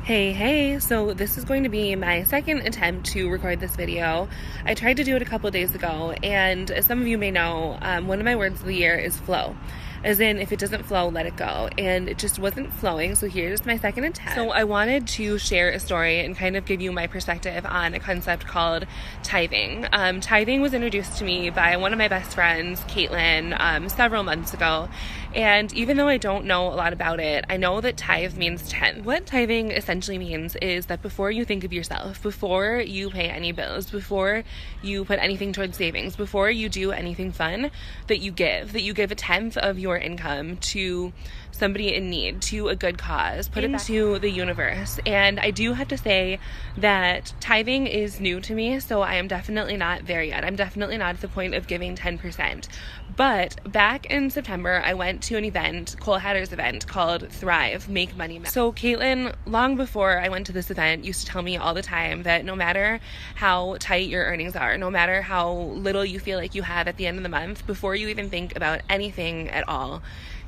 Hey, so this is going to be my second attempt to record this video. I tried to do it a couple days ago, and as some of you may know, one of my words of the year is flow. As in, if it doesn't flow, let it go. And it just wasn't flowing, so here's my second attempt. So I wanted to share a story and kind of give you my perspective on a concept called tithing. Tithing was introduced to me by one of my best friends, Caitlin, several months ago. And even though I don't know a lot about it, I know that tithe means tenth. What tithing essentially means is that before you think of yourself, before you pay any bills, before you put anything towards savings, before you do anything fun, that you give a tenth of your income to somebody in need, to a good cause, put it into the universe. And I do have to say that tithing is new to me, so I am definitely not there yet. I'm definitely not at the point of giving 10%. But back in September, I went to an event, Cole Hatter's event, called Thrive, Make Money Matter. So Caitlin, long before I went to this event, used to tell me all the time that no matter how tight your earnings are, no matter how little you feel like you have at the end of the month, before you even think about anything at all,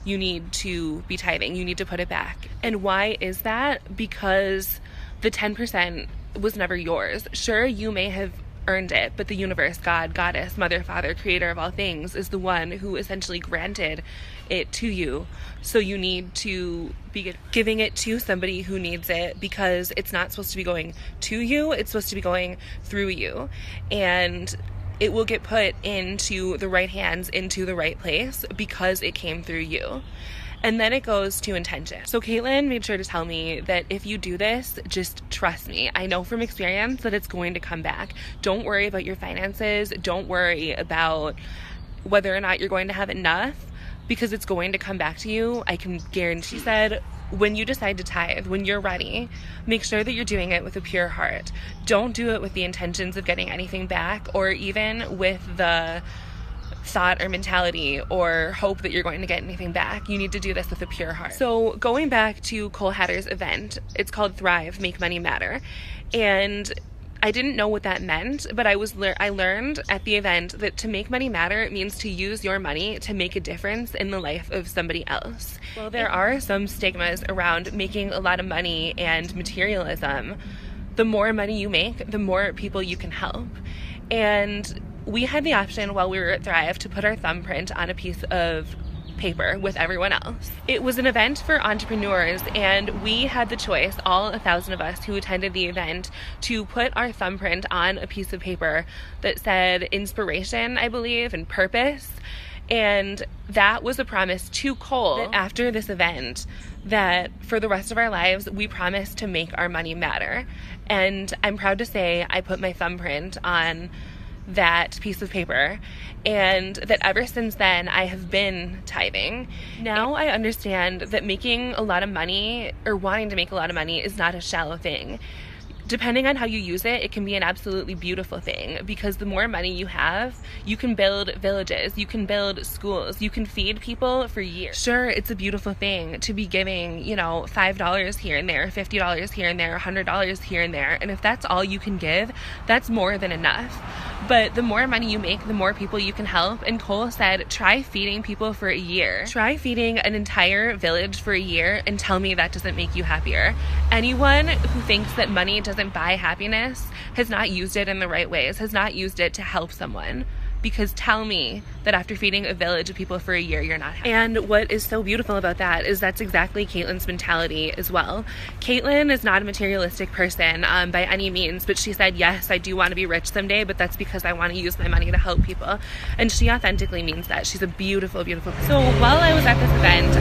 you need to be tithing. You need to put it back. And why is that? Because the 10% was never yours. Sure, you may have earned it, but the universe, God, Goddess, Mother, Father, Creator of all things, is the one who essentially granted it to you. So you need to be giving it to somebody who needs it, because it's not supposed to be going to you, it's supposed to be going through you. And it will get put into the right hands, into the right place, because it came through you. And then it goes to intention. So Caitlin made sure to tell me that if you do this, just trust me. I know from experience that it's going to come back. Don't worry about your finances. Don't worry about whether or not you're going to have enough, because it's going to come back to you. I can guarantee. She said, when you decide to tithe, when you're ready, make sure that you're doing it with a pure heart. Don't do it with the intentions of getting anything back, or even with the thought or mentality or hope that you're going to get anything back. You need to do this with a pure heart. So going back to Cole Hatter's event, it's called Thrive, Make Money Matter. And I didn't know what that meant, but I learned at the event that to make money matter means to use your money to make a difference in the life of somebody else. Well, there are some stigmas around making a lot of money and materialism. The more money you make, the more people you can help. And we had the option while we were at Thrive to put our thumbprint on a piece of paper with everyone else. It was an event for entrepreneurs, and we had the choice, all 1,000 of us who attended the event, to put our thumbprint on a piece of paper that said inspiration, I believe, and purpose. And that was a promise to Cole that after this event, that for the rest of our lives, we promised to make our money matter. And I'm proud to say I put my thumbprint on that piece of paper, and that ever since then I have been tithing. Now I understand that making a lot of money, or wanting to make a lot of money, is not a shallow thing. Depending on how you use it, it can be an absolutely beautiful thing, because the more money you have, you can build villages, you can build schools, you can feed people for years. Sure, it's a beautiful thing to be giving, $5 here and there, $50 here and there, $100 here and there, and if that's all you can give, that's more than enough. But the more money you make, the more people you can help. And Cole said, try feeding people for a year. Try feeding an entire village for a year and tell me that doesn't make you happier. Anyone who thinks that money doesn't buy happiness has not used it in the right ways, has not used it to help someone. Because tell me that after feeding a village of people for a year, you're not happy. And what is so beautiful about that is that's exactly Caitlin's mentality as well. Caitlin is not a materialistic person by any means, but she said, yes, I do want to be rich someday, but that's because I want to use my money to help people. And she authentically means that. She's a beautiful, beautiful person. So while I was at this event,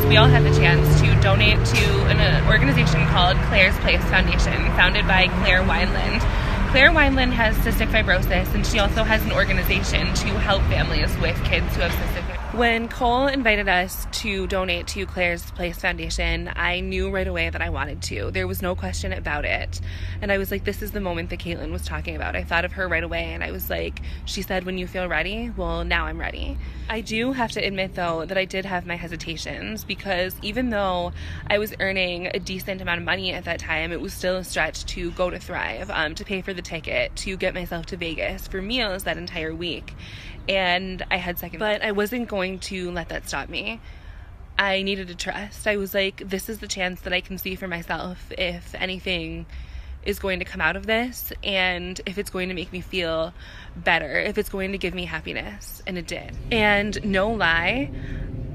we all had the chance to donate to an organization called Claire's Place Foundation, founded by Claire Wineland. Claire Wineland has cystic fibrosis, and she also has an organization to help families with kids who have cystic fibrosis. When Cole invited us to donate to Claire's Place Foundation, I knew right away that I wanted to. There was no question about it. And I was like, this is the moment that Caitlin was talking about. I thought of her right away, and I was like, she said, when you feel ready, well, now I'm ready. I do have to admit, though, that I did have my hesitations, because even though I was earning a decent amount of money at that time, it was still a stretch to go to Thrive, to pay for the ticket, to get myself to Vegas for meals that entire week. And I had second, but I wasn't going to let that stop me. I needed to trust. I was like, this is the chance that I can see for myself if anything is going to come out of this, and if it's going to make me feel better, if it's going to give me happiness. And it did. And no lie,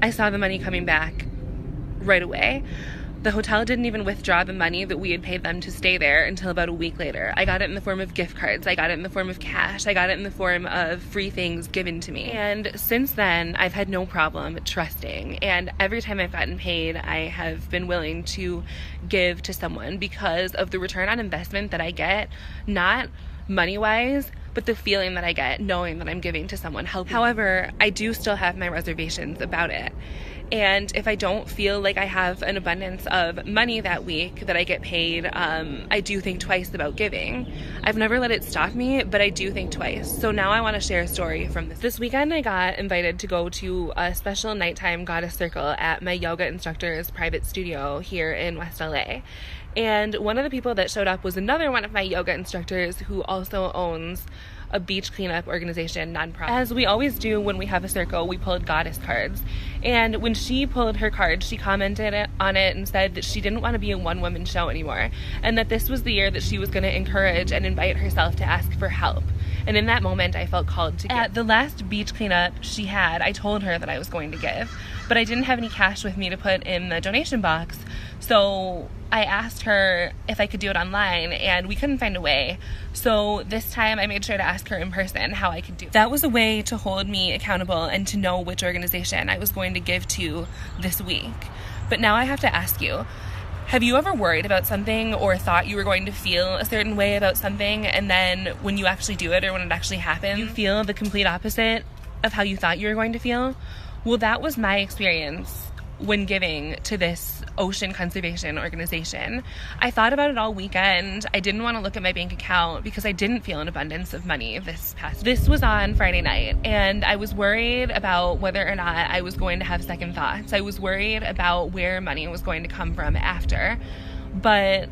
I saw the money coming back right away. The hotel didn't even withdraw the money that we had paid them to stay there until about a week later. I got it in the form of gift cards. I got it in the form of cash. I got it in the form of free things given to me. And since then, I've had no problem trusting. And every time I've gotten paid, I have been willing to give to someone because of the return on investment that I get, not money-wise, but the feeling that I get knowing that I'm giving to someone helping. However, I do still have my reservations about it. And if I don't feel like I have an abundance of money that week that I get paid, I do think twice about giving. I've never let it stop me, but I do think twice. So now I want to share a story from this. This weekend I got invited to go to a special nighttime goddess circle at my yoga instructor's private studio here in West LA. And one of the people that showed up was another one of my yoga instructors who also owns a beach cleanup organization, nonprofit. As we always do when we have a circle, we pulled goddess cards. And when she pulled her card, she commented on it and said that she didn't want to be a one-woman show anymore, and that this was the year that she was going to encourage and invite herself to ask for help. And in that moment, I felt called to give. At the last beach cleanup she had, I told her that I was going to give, but I didn't have any cash with me to put in the donation box. So I asked her if I could do it online, and we couldn't find a way. So this time I made sure to ask her in person how I could do it. That was a way to hold me accountable and to know which organization I was going to give to this week. But now I have to ask you, have you ever worried about something or thought you were going to feel a certain way about something, and then when you actually do it or when it actually happens, you feel the complete opposite of how you thought you were going to feel? Well, that was my experience when giving to this ocean conservation organization. I thought about it all weekend. I didn't want to look at my bank account because I didn't feel an abundance of money this was on Friday night, and I was worried about whether or not I was going to have second thoughts. I was worried about where money was going to come from after, but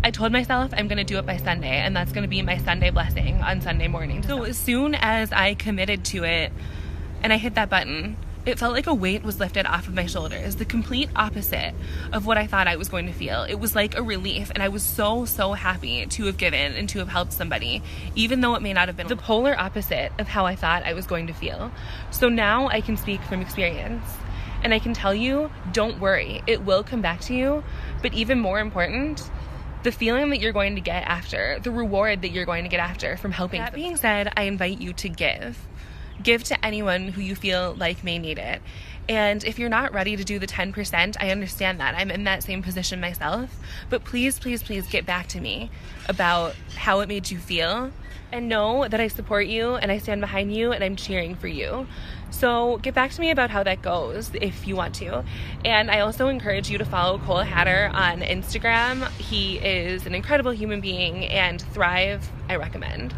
I told myself I'm going to do it by Sunday, and that's going to be my Sunday blessing on Sunday morning. So as soon as I committed to it and I hit that button, it felt like a weight was lifted off of my shoulders, the complete opposite of what I thought I was going to feel. It was like a relief, and I was so, so happy to have given and to have helped somebody, even though it may not have been the polar opposite of how I thought I was going to feel. So now I can speak from experience, and I can tell you, don't worry, it will come back to you, but even more important, the feeling that you're going to get after, the reward that you're going to get after from helping. That being said, I invite you to give. Give to anyone who you feel like may need it. And if you're not ready to do the 10%, I understand that. I'm in that same position myself. But please, please, please get back to me about how it made you feel. And know that I support you and I stand behind you and I'm cheering for you. So get back to me about how that goes if you want to. And I also encourage you to follow Cole Hatter on Instagram. He is an incredible human being, and Thrive, I recommend.